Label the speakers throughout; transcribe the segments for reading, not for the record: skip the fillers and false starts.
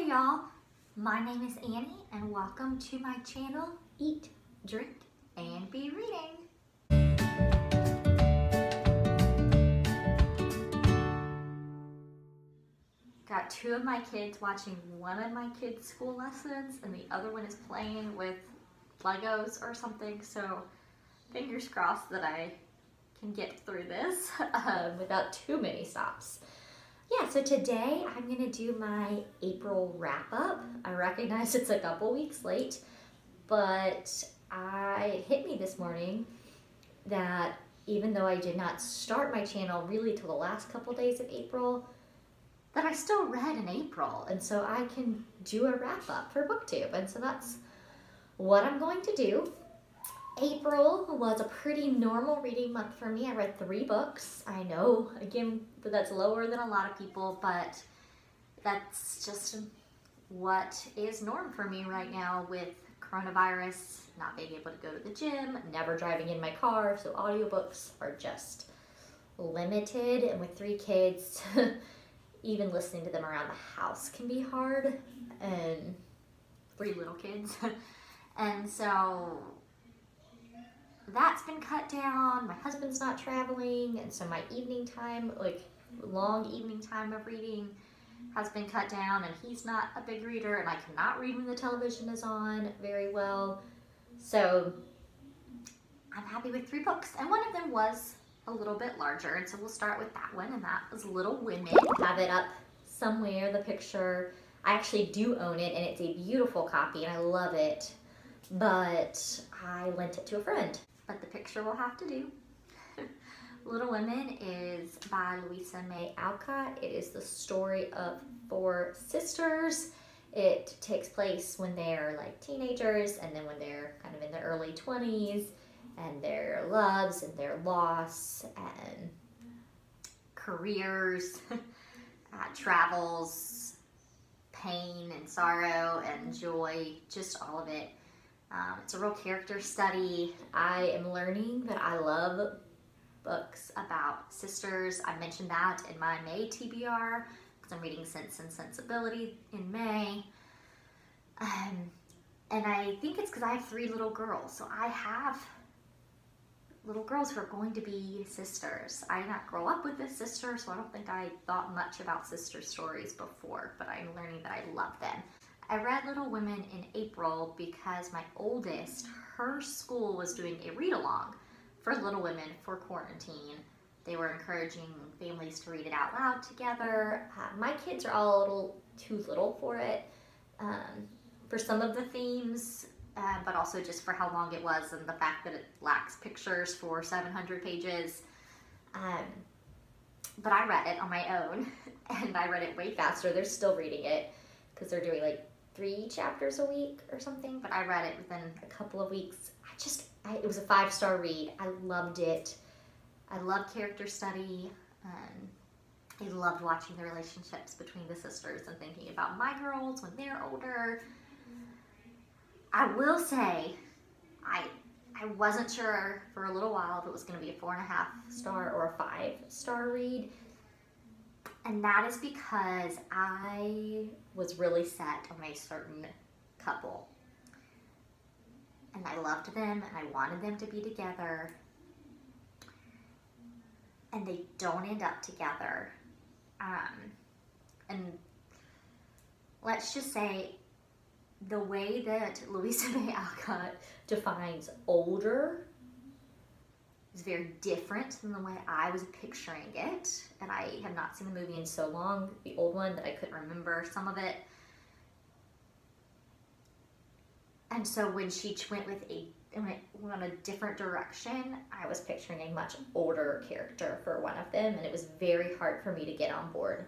Speaker 1: Hey y'all, my name is Annie and welcome to my channel, Eat, Drink, and Be Reading. Got two of my kids watching one of my kids' school lessons and the other one is playing with Legos or something, so fingers crossed that I can get through this without too many stops. Yeah, so today I'm gonna do my April wrap up. I recognize it's a couple weeks late, but it hit me this morning that even though I did not start my channel really till the last couple days of April, that I still read in April, and so I can do a wrap up for Booktube, and so that's what I'm going to do. April was a pretty normal reading month for me. I read 3 books. I know, again, that's lower than a lot of people, but that's just what is norm for me right now with coronavirus, not being able to go to the gym, never driving in my car, so audiobooks are just limited, and with 3 kids, even listening to them around the house can be hard, and 3 little kids. And so that's been cut down. My husband's not traveling, and so my evening time, like long evening time of reading, has been cut down, and he's not a big reader, and I cannot read when the television is on very well. So I'm happy with 3 books, and one of them was a little bit larger, and so we'll start with that one, and that was Little Women. I have it up somewhere, the picture. I actually do own it, and it's a beautiful copy, and I love it, but I lent it to a friend. But the picture will have to do. Little Women is by Louisa Alcott. It is the story of 4 sisters. It takes place when they're like teenagers, and then when they're kind of in their early 20s, and their loves and their loss and careers, travels, pain and sorrow and joy, just all of it. It's a real character study. I am learning that I love books about sisters. I mentioned that in my May TBR because I'm reading Sense and Sensibility in May. And I think it's because I have 3 little girls. So I have little girls who are going to be sisters. I did not grow up with a sister, so I don't think I thought much about sister stories before, but I'm learning that I love them. I read Little Women in April because my oldest, her school was doing a read-along for Little Women for quarantine. They were encouraging families to read it out loud together. My kids are all a little too little for it, for some of the themes, but also just for how long it was and the fact that it lacks pictures for 700 pages. But I read it on my own, and I read it way faster. They're still reading it because they're doing like 3 chapters a week or something, but I read it within a couple of weeks. It was a 5-star read. I loved it. I love character study. I loved watching the relationships between the sisters and thinking about my girls when they're older. I will say, I wasn't sure for a little while if it was going to be a 4.5-star or a 5-star read. And that is because I was really set on a certain couple. And I loved them, and I wanted them to be together. And they don't end up together. And let's just say, the way that Louisa Alcott defines older is very different than the way I was picturing it, and I have not seen the movie in so long, the old one, that I couldn't remember some of it. And so when she went on a different direction, I was picturing a much older character for one of them, and it was very hard for me to get on board.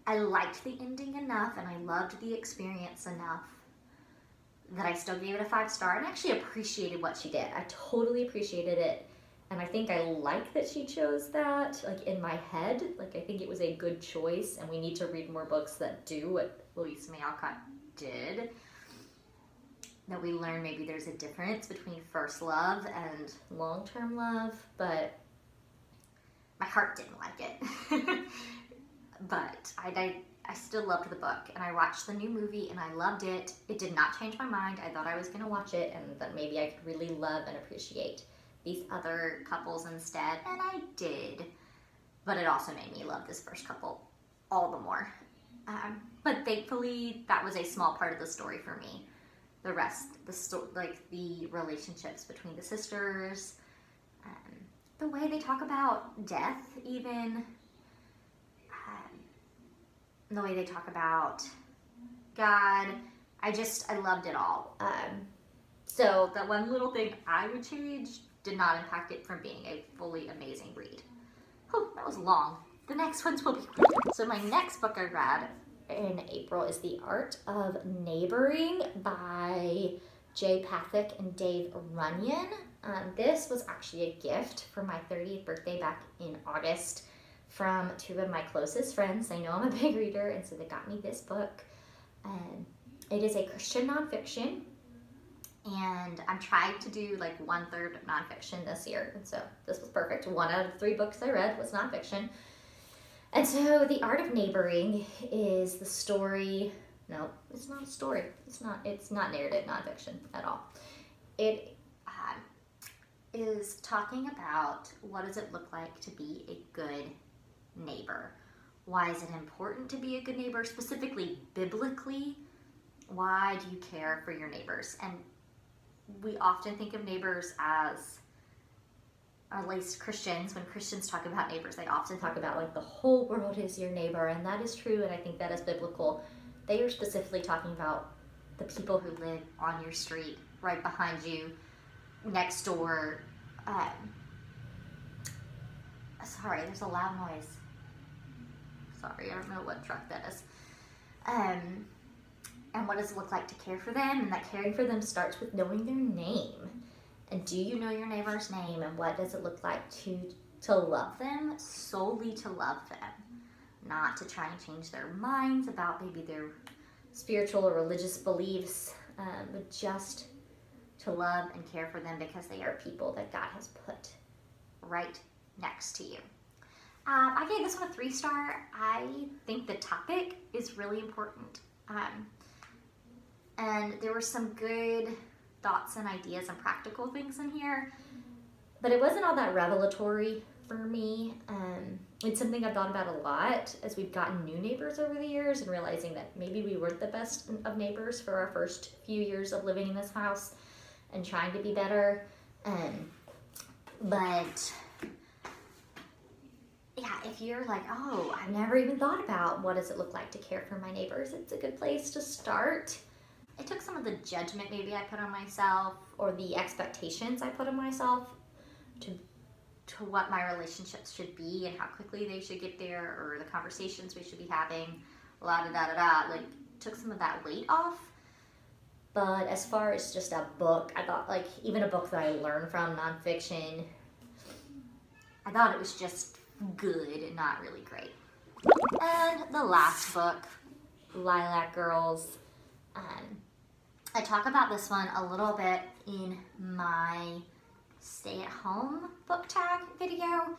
Speaker 1: I liked the ending enough, and I loved the experience enough that I still gave it a 5-star and actually appreciated what she did. I totally appreciated it, and I think I like that she chose that, like in my head. Like I think it was a good choice, and we need to read more books that do what Louisa Alcott did. That we learn maybe there's a difference between first love and long-term love, but my heart didn't like it. But I still loved the book, and I watched the new movie and I loved it. It did not change my mind. I thought I was gonna watch it and that maybe I could really love and appreciate these other couples instead, and I did. But it also made me love this first couple all the more. But thankfully, that was a small part of the story for me. The rest, like the relationships between the sisters, the way they talk about death, even the way they talk about God, I loved it all. So that one little thing I would change did not impact it from being a fully amazing read. Oh, that was long. The next ones will be quick. So my next book I read in April is The Art of Neighboring by Pathak and Dave Runyon. This was actually a gift for my 30th birthday back in August from two of my closest friends. They know I'm a big reader, and so they got me this book. It is a Christian nonfiction, and I'm trying to do like 1/3 nonfiction this year, and so this was perfect. 1 out of 3 books I read was nonfiction. And so The Art of Neighboring is the story, no, it's not a story. It's not narrative nonfiction at all. It is talking about what does it look like to be a good neighbor. Why is it important to be a good neighbor? Specifically, biblically, why do you care for your neighbors? And we often think of neighbors as, or at least Christians, when Christians talk about neighbors, they often talk about like the whole world is your neighbor, and that is true, and I think that is biblical. They are specifically talking about the people who live on your street, right behind you, next door. Sorry, there's a loud noise. Sorry, I don't know what truck that is. And what does it look like to care for them? And that caring for them starts with knowing their name. And do you know your neighbor's name? And what does it look like to love them? Solely to love them. Not to try and change their minds about maybe their spiritual or religious beliefs, but just to love and care for them because they are people that God has put right next to you. I gave this one a 3-star. I think the topic is really important. And there were some good thoughts and ideas and practical things in here, but it wasn't all that revelatory for me. It's something I've thought about a lot as we've gotten new neighbors over the years and realizing that maybe we weren't the best of neighbors for our first few years of living in this house and trying to be better. But yeah, if you're like, oh, I've never even thought about what does it look like to care for my neighbors, it's a good place to start. It took some of the judgment maybe I put on myself or the expectations I put on myself to what my relationships should be and how quickly they should get there, or the conversations we should be having, like took some of that weight off. But as far as just a book, I thought like even a book that I learned from, nonfiction, I thought it was just good and not really great. And the last book, Lilac Girls. I talk about this one a little bit in my stay-at-home book tag video.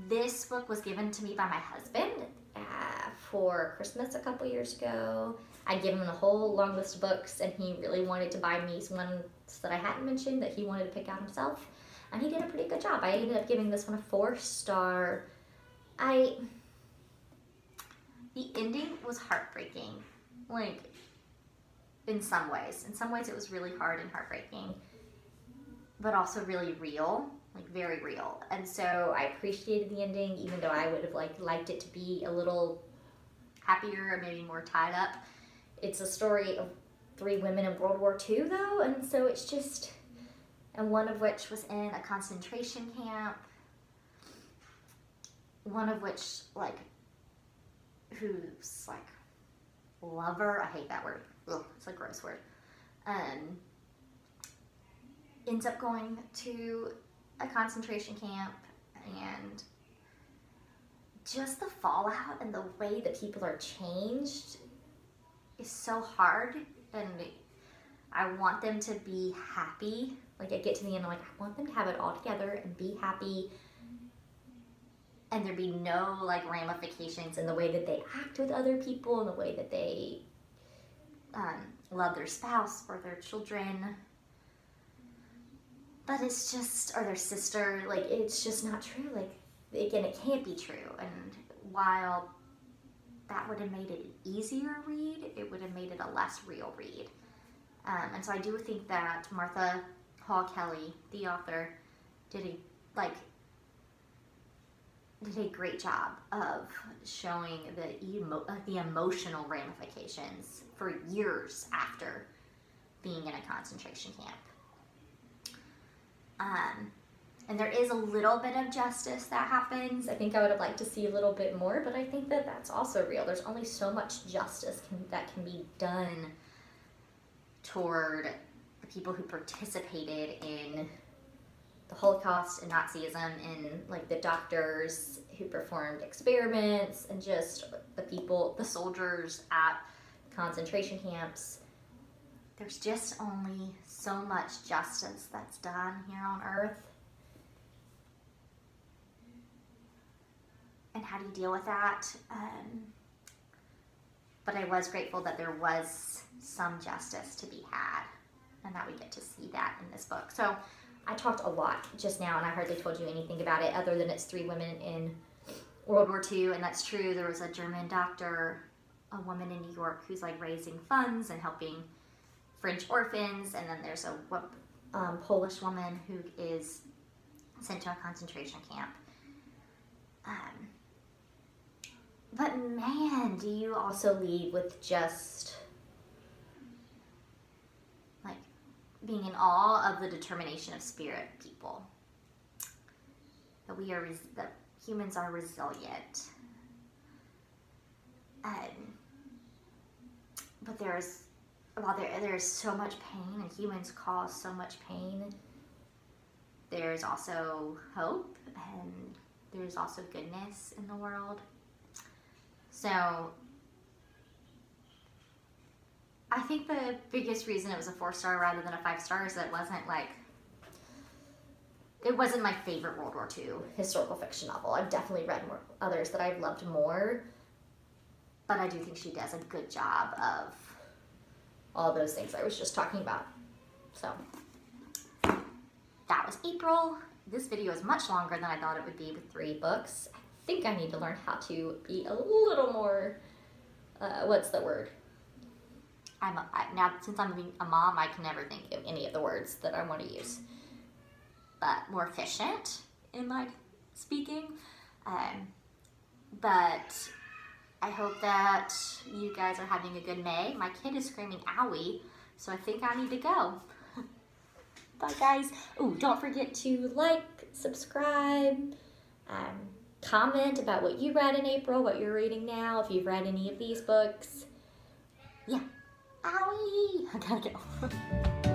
Speaker 1: This book was given to me by my husband for Christmas a couple years ago. I'd given him a whole long list of books, and he really wanted to buy me ones that I hadn't mentioned that he wanted to pick out himself, and he did a pretty good job. I ended up giving this one a 4-star. The ending was heartbreaking, like in some ways. In some ways it was really hard and heartbreaking, but also really real, like very real. And so I appreciated the ending, even though I would have liked it to be a little happier or maybe more tied up. It's a story of 3 women in World War II though, and so it's just, and one of which was in a concentration camp, one of which who's lover, I hate that word, ugh, it's a gross word, ends up going to a concentration camp, and just the fallout and the way that people are changed is so hard, and I want them to be happy. Like I get to the end, I'm like, I want them to have it all together and be happy and there'd be no like ramifications in the way that they act with other people, in the way that they love their spouse or their children. But it's just, or their sister, like, it's just not true. Like, again, it can't be true. And while that would have made it an easier read, it would have made it a less real read. And so I do think that Martha Hall Kelly, the author, did a great job of showing the emotional ramifications for years after being in a concentration camp. And there is a little bit of justice that happens. I think I would have liked to see a little bit more, but I think that that's also real. There's only so much justice that can be done toward the people who participated in the Holocaust and Nazism, and like the doctors who performed experiments, and just the soldiers at concentration camps. There's just only so much justice that's done here on Earth. And how do you deal with that? But I was grateful that there was some justice to be had, and that we get to see that in this book. So I talked a lot just now, and I hardly told you anything about it other than it's 3 women in World War II, and that's true. There was a German doctor, a woman in New York who's like raising funds and helping French orphans, and then there's a Polish woman who is sent to a concentration camp. But man, do you also leave with just like being in awe of the determination of spirit of people. That humans are resilient. But while there's so much pain, and humans cause so much pain, there's also hope, and there's also goodness in the world. So I think the biggest reason it was a 4-star rather than a 5-star is that it wasn't my favorite World War II historical fiction novel. I've definitely read more others that I've loved more, but I do think she does a good job of all those things I was just talking about. So that was April. This video is much longer than I thought it would be with 3 books. I think I need to learn how to be a little more, what's the word? Now, since I'm a mom, I can never think of any of the words that I want to use. But more efficient in my speaking. But I hope that you guys are having a good May. My kid is screaming owie, so I think I need to go. Bye, guys. Ooh, don't forget to like, subscribe, comment about what you read in April, what you're reading now, if you've read any of these books. Yeah. Owie! I gotta go.